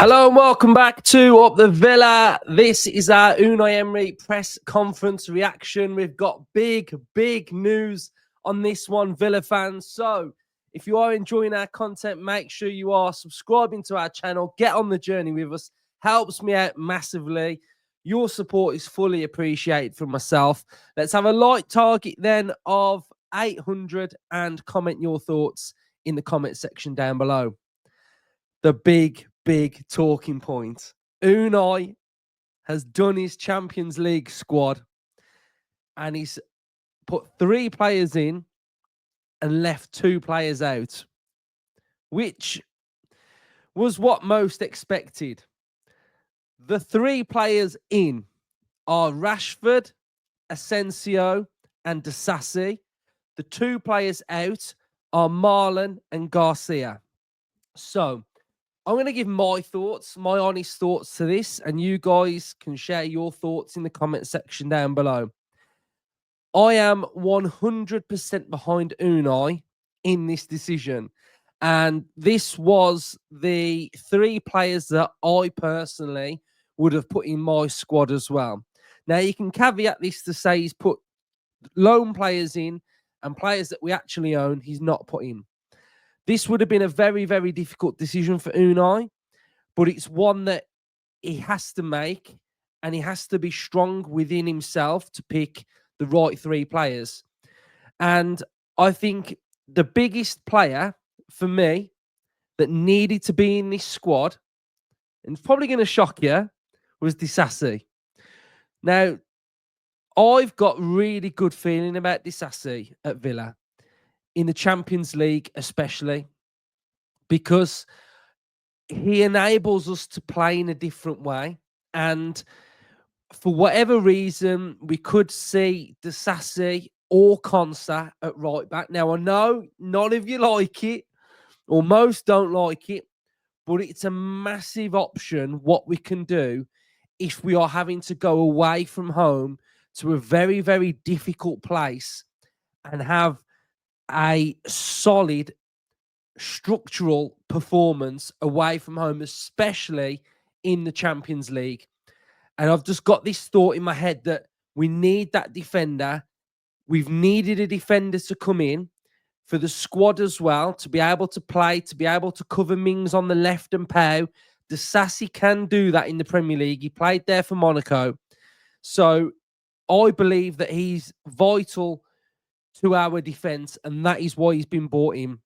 Hello and welcome back to Up the Villa. This is our Unai Emery press conference reaction. We've got big news on this one, Villa fans. So if you are enjoying our content, make sure you are subscribing to our channel. Get on the journey with us. Helps me out massively. Your support is fully appreciated from myself. Let's have a light target then of 800 and comment your thoughts in the comment section down below. The big talking point. Unai has done his Champions League squad and he's put 3 players in and left 2 players out, which was what most expected. The 3 players in are Rashford, Asensio, and Disasi. The 2 players out are Malen and Garcia. So I'm going to give my thoughts, my honest thoughts to this, and you guys can share your thoughts in the comment section down below. I am 100% behind Unai in this decision. And this was the 3 players that I personally would have put in my squad as well. Now, you can caveat this to say he's put loan players in and players that we actually own, he's not put in. This would have been a very difficult decision for Unai, but it's one that he has to make, and he has to be strong within himself to pick the right 3 players. And I think the biggest player for me that needed to be in this squad, and it's probably going to shock you, was Disasi. Now, I've got really good feeling about Disasi at Villa, in the Champions League especially, because he enables us to play in a different way. And for whatever reason, we could see Disasi or Konsa at right back. Now, I know none of you like it, or most don't like it, but it's a massive option what we can do if we are having to go away from home to a very difficult place and have a solid structural performance away from home, especially in the Champions League. And I've just got this thought in my head that we need that defender. We've needed a defender to come in for the squad as well, to be able to play, to be able to cover Mings on the left and Pau. Disasi can do that in the Premier League. He played there for Monaco. So I believe that he's vital to our defence, and that is why he's been bought in.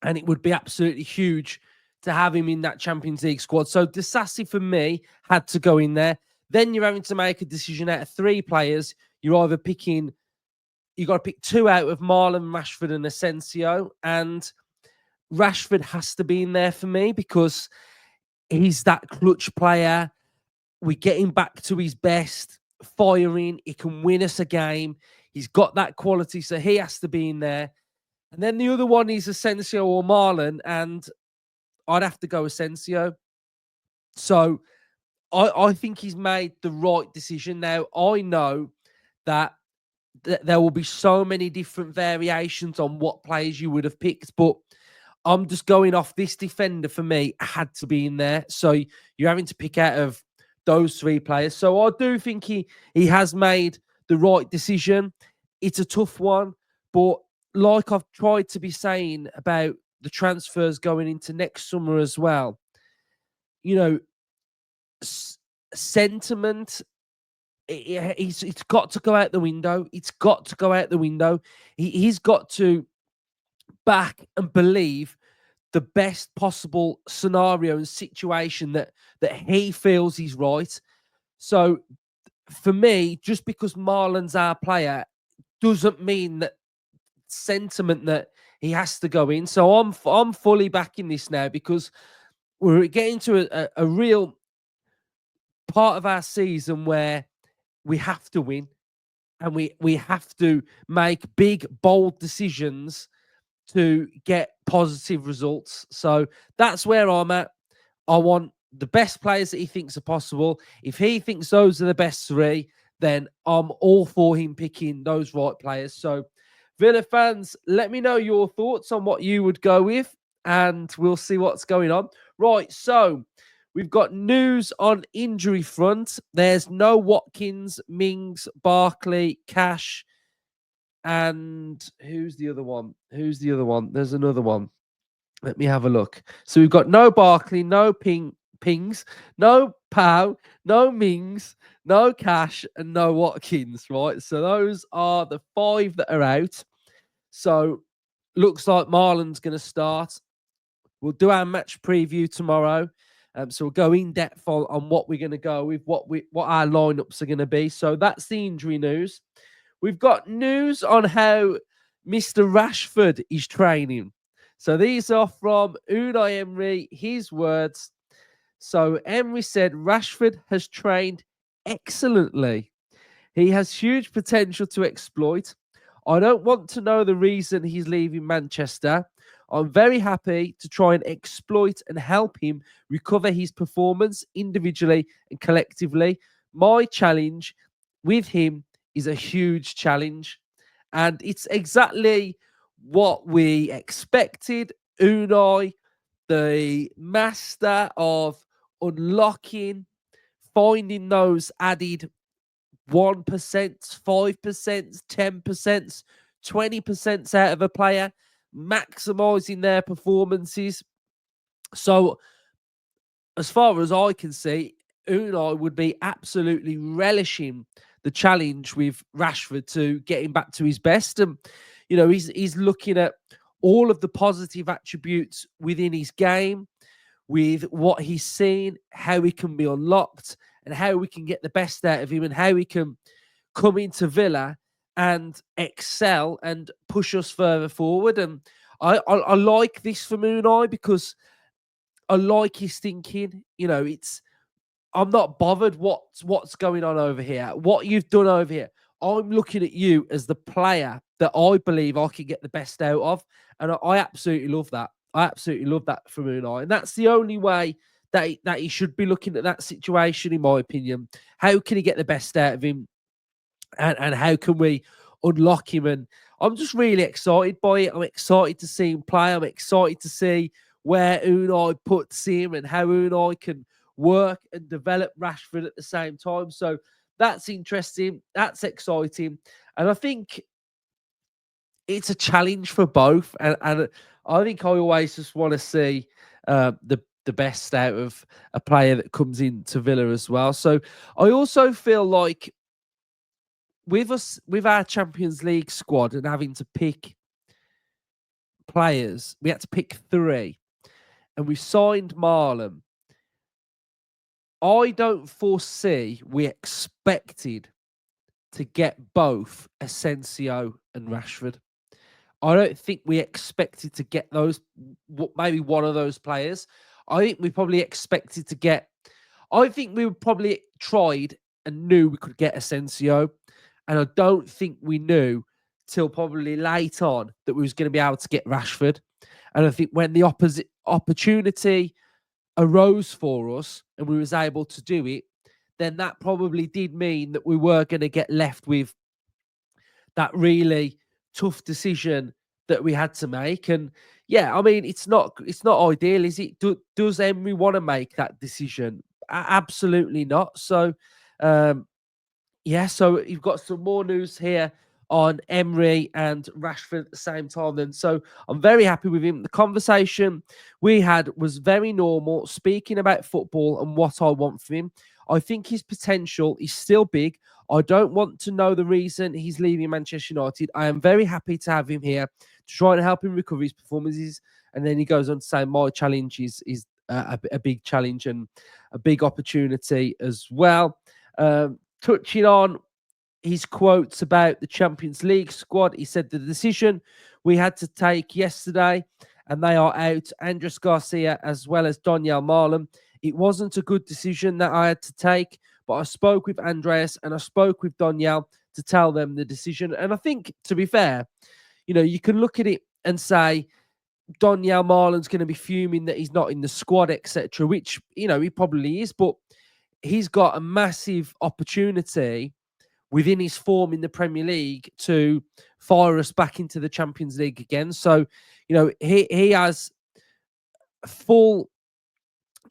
And it would be absolutely huge to have him in that Champions League squad. So Disasi, for me, had to go in there. Then you're having to make a decision out of 3 players. You're either picking, you got to pick 2 out of Malen, Rashford, and Asensio. And Rashford has to be in there for me because he's that clutch player. We get him back to his best, firing. He can win us a game. He's got that quality, so he has to be in there. And then the other one is Asensio or Malen, and I'd have to go Asensio. So I think he's made the right decision. Now, I know that there will be so many different variations on what players you would have picked, but I'm just going off this defender for me had to be in there. So you're having to pick out of those 3 players. So I do think he has made the right decision. It's a tough one, but like I've tried to be saying about the transfers going into next summer as well, you know, sentiment, it's got to go out the window. It's got to go out the window. He's got to back and believe the best possible scenario and situation that he feels is right. So for me, just because Marlon's our player doesn't mean that sentiment that he has to go in. So I'm fully backing this now because we're getting to a real part of our season where we have to win and we have to make big, bold decisions to get positive results. So that's where I'm at. I want the best players that he thinks are possible. If he thinks those are the best 3, then I'm all for him picking those right players. So Villa fans, let me know your thoughts on what you would go with, and we'll see what's going on. Right, so We've got news on injury front. There's no Watkins, Mings, Barkley, Cash, and who's the other one? There's another one. Let me have a look. So we've got no Barkley, no Pings, no Pau, no Mings, no Cash, and no Watkins, right? So those are the 5 that are out. So looks like Malen's going to start. We'll do our match preview tomorrow. So we'll go in depth on what we're going to go with, what our lineups are going to be. So that's the injury news. We've got news on how Mr. Rashford is training. So these are from Unai Emery, his words. So Emery said Rashford has trained excellently. He has huge potential to exploit. I don't want to know the reason he's leaving Manchester. I'm very happy to try and exploit and help him recover his performance individually and collectively. My challenge with him is a huge challenge. And it's exactly what we expected. Unai, the master of unlocking, finding those added 1%, 5%, 10%, 20% out of a player, maximizing their performances. So, as far as I can see, Unai would be absolutely relishing the challenge with Rashford to get him back to his best. And, he's looking at all of the positive attributes within his game, with what he's seen, how he can be unlocked, and how we can get the best out of him, and how he can come into Villa and excel and push us further forward. And I like this from Unai because I like his thinking. I'm not bothered what's going on over here, what you've done over here. I'm looking at you as the player that I believe I can get the best out of. And I absolutely love that. I absolutely love that from Unai. And that's the only way that he should be looking at that situation, in my opinion. How can he get the best out of him? And how can we unlock him? And I'm just really excited by it. I'm excited to see him play. I'm excited to see where Unai puts him and how Unai can work and develop Rashford at the same time. So that's interesting. That's exciting. And I think it's a challenge for both. And I think I always just want to see the best out of a player that comes into Villa as well. So I also feel like with our Champions League squad and having to pick players, we had to pick 3, and we signed Malen. I don't foresee we expected to get both Asensio and Rashford. I don't think we expected to get those, maybe one of those players. I think we probably expected to get, I think we probably tried and knew we could get Asensio. And I don't think we knew till probably late on that we was going to be able to get Rashford. And I think when the opportunity arose for us and we was able to do it, then that probably did mean that we were going to get left with that really tough decision that we had to make. And yeah, I mean, it's not ideal, is it? Does Emery want to make that decision? Absolutely not. So, yeah, so you've got some more news here on Emery and Rashford at the same time. Then, so I'm very happy with him. The conversation we had was very normal, speaking about football and what I want from him. I think his potential is still big. I don't want to know the reason he's leaving Manchester United. I am very happy to have him here to try and help him recover his performances. And then he goes on to say, my challenge is a big challenge and a big opportunity as well. Touching on his quotes about the Champions League squad, he said the decision we had to take yesterday, and they are out, Andreas Garcia as well as Donyell Malen. It wasn't a good decision that I had to take, but I spoke with Andreas and I spoke with Donyell to tell them the decision. And I think, to be fair, you can look at it and say Donyell Malen's going to be fuming that he's not in the squad, etc., which, he probably is, but he's got a massive opportunity within his form in the Premier League to fire us back into the Champions League again. So, he has full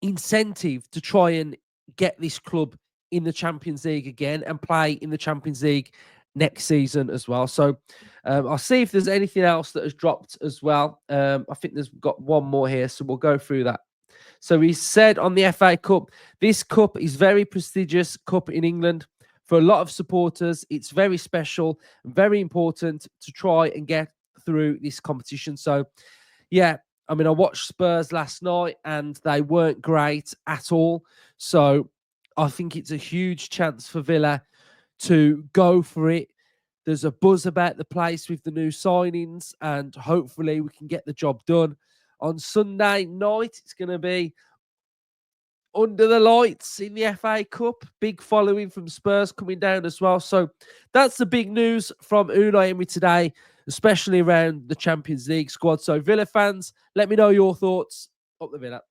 incentive to try and get this club in the Champions League again and play in the Champions League next season as well. So I'll see if there's anything else that has dropped as well. I think there's got one more here, so we'll go through that. So he said on the FA Cup, this cup is very prestigious cup in England. For a lot of supporters, it's very special and very important to try and get through this competition. So, yeah, I mean, I watched Spurs last night and they weren't great at all. So I think it's a huge chance for Villa to go for it. There's a buzz about the place with the new signings, and hopefully we can get the job done. On Sunday night, it's going to be under the lights in the FA Cup. Big following from Spurs coming down as well. So that's the big news from Unai Emery today, especially around the Champions League squad. So Villa fans, let me know your thoughts. Up the Villa.